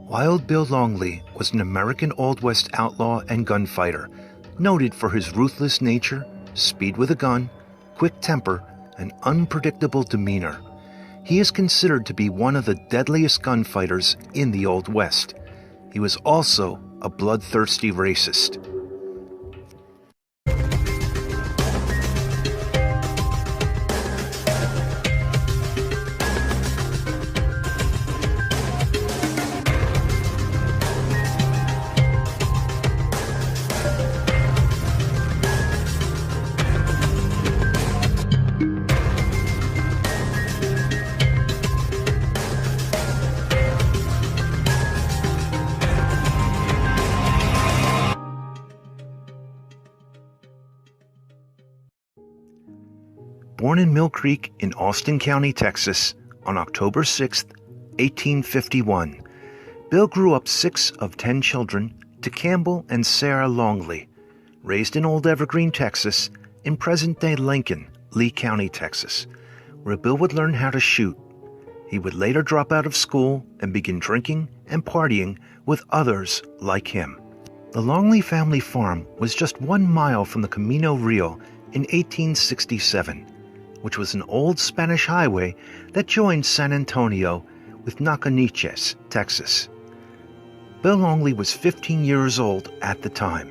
Wild Bill Longley was an American Old West outlaw and gunfighter, noted for his ruthless nature, speed with a gun, quick temper, and unpredictable demeanor. He is considered to be one of the deadliest gunfighters in the Old West. He was also a bloodthirsty racist. Born in Mill Creek in Austin County, Texas, on October 6, 1851, Bill grew up 6 of 10 children to Campbell and Sarah Longley, raised in Old Evergreen, Texas, in present-day Lincoln, Lee County, Texas, where Bill would learn how to shoot. He would later drop out of school and begin drinking and partying with others like him. The Longley family farm was just 1 mile from the Camino Real in 1867, which was an old Spanish highway that joined San Antonio with Naconiches, Texas. Bill Longley was 15 years old at the time.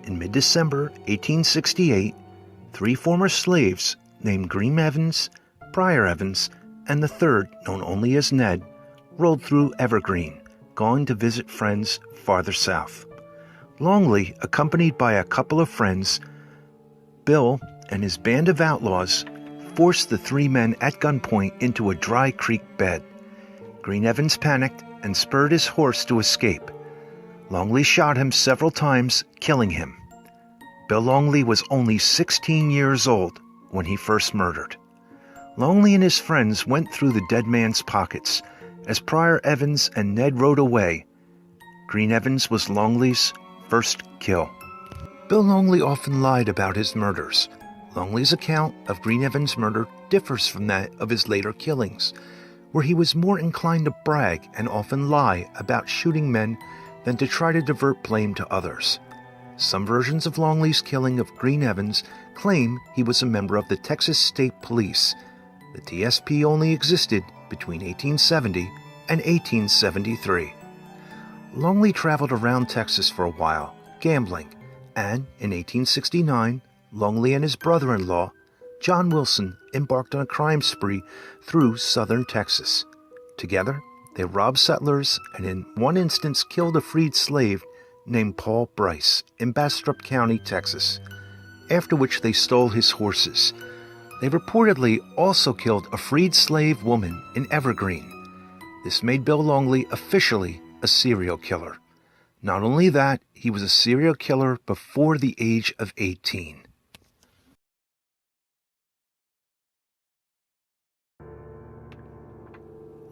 In mid-December 1868, 3 former slaves named Green Evans, Pryor Evans, and the third, known only as Ned, rolled through Evergreen, going to visit friends farther south. Longley, accompanied by a couple of friends, Bill and his band of outlaws, forced the 3 men at gunpoint into a dry creek bed. Green Evans panicked and spurred his horse to escape. Longley shot him several times, killing him. Bill Longley was only 16 years old when he first murdered. Longley and his friends went through the dead man's pockets as Pryor Evans and Ned rode away. Green Evans was Longley's first kill. Bill Longley often lied about his murders. Longley's account of Green Evans' murder differs from that of his later killings, where he was more inclined to brag and often lie about shooting men than to try to divert blame to others. Some versions of Longley's killing of Green Evans claim he was a member of the Texas State Police. The TSP only existed between 1870 and 1873. Longley traveled around Texas for a while, gambling, and in 1869, Longley and his brother-in-law, John Wilson, embarked on a crime spree through southern Texas. Together, they robbed settlers and in one instance killed a freed slave named Paul Bryce in Bastrop County, Texas, after which they stole his horses. They reportedly also killed a freed slave woman in Evergreen. This made Bill Longley officially a serial killer. Not only that, he was a serial killer before the age of 18.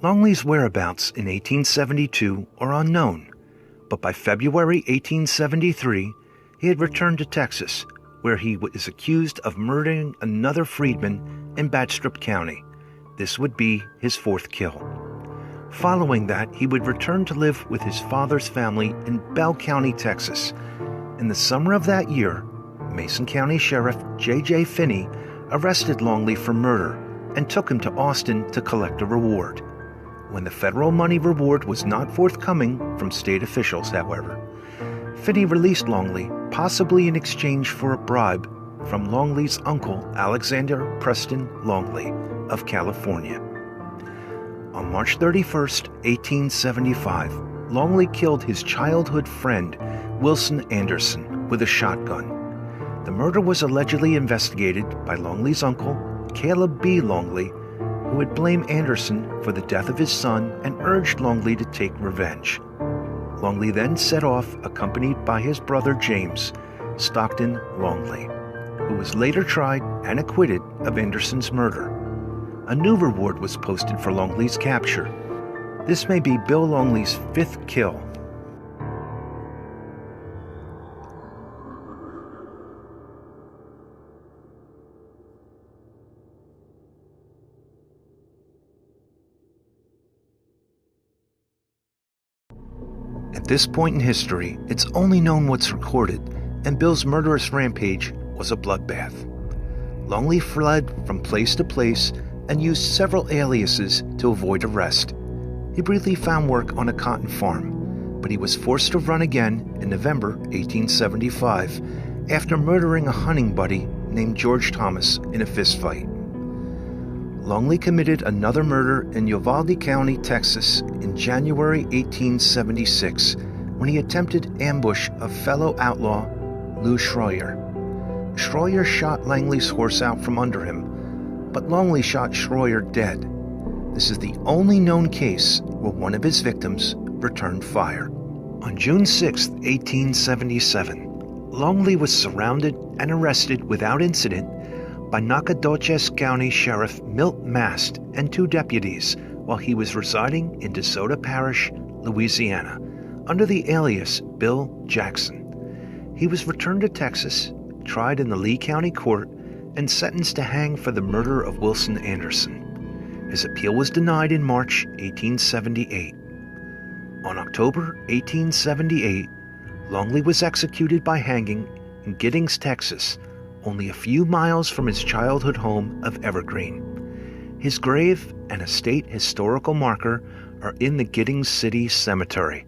Longley's whereabouts in 1872 are unknown, but by February 1873, he had returned to Texas, where he is accused of murdering another freedman in Bastrop County. This would be his 4th kill. Following that, he would return to live with his father's family in Bell County, Texas. In the summer of that year, Mason County Sheriff J.J. Finney arrested Longley for murder and took him to Austin to collect a reward. When the federal money reward was not forthcoming from state officials, however, Finney released Longley, possibly in exchange for a bribe from Longley's uncle, Alexander Preston Longley of California. On March 31, 1875, Longley killed his childhood friend, Wilson Anderson, with a shotgun. The murder was allegedly investigated by Longley's uncle, Caleb B. Longley, who had blamed Anderson for the death of his son and urged Longley to take revenge. Longley then set off, accompanied by his brother James Stockton Longley, who was later tried and acquitted of Anderson's murder. A new reward was posted for Longley's capture. This may be Bill Longley's 5th kill. At this point in history, it's only known what's recorded, and Bill's murderous rampage was a bloodbath. Longley fled from place to place and used several aliases to avoid arrest. He briefly found work on a cotton farm, but he was forced to run again in November 1875 after murdering a hunting buddy named George Thomas in a fistfight. Longley committed another murder in Uvalde County, Texas in January 1876 when he attempted ambush of fellow outlaw Lou Schroyer. Schroyer shot Langley's horse out from under him, but Longley shot Schroyer dead. This is the only known case where one of his victims returned fire. On June 6, 1877, Longley was surrounded and arrested without incident by Nacogdoches County Sheriff Milt Mast and 2 deputies while he was residing in DeSoto Parish, Louisiana, under the alias Bill Jackson. He was returned to Texas, tried in the Lee County Court, and sentenced to hang for the murder of Wilson Anderson. His appeal was denied in March 1878. On October 1878, Longley was executed by hanging in Giddings, Texas, only a few miles from his childhood home of Evergreen. His grave and a state historical marker are in the Giddings City Cemetery.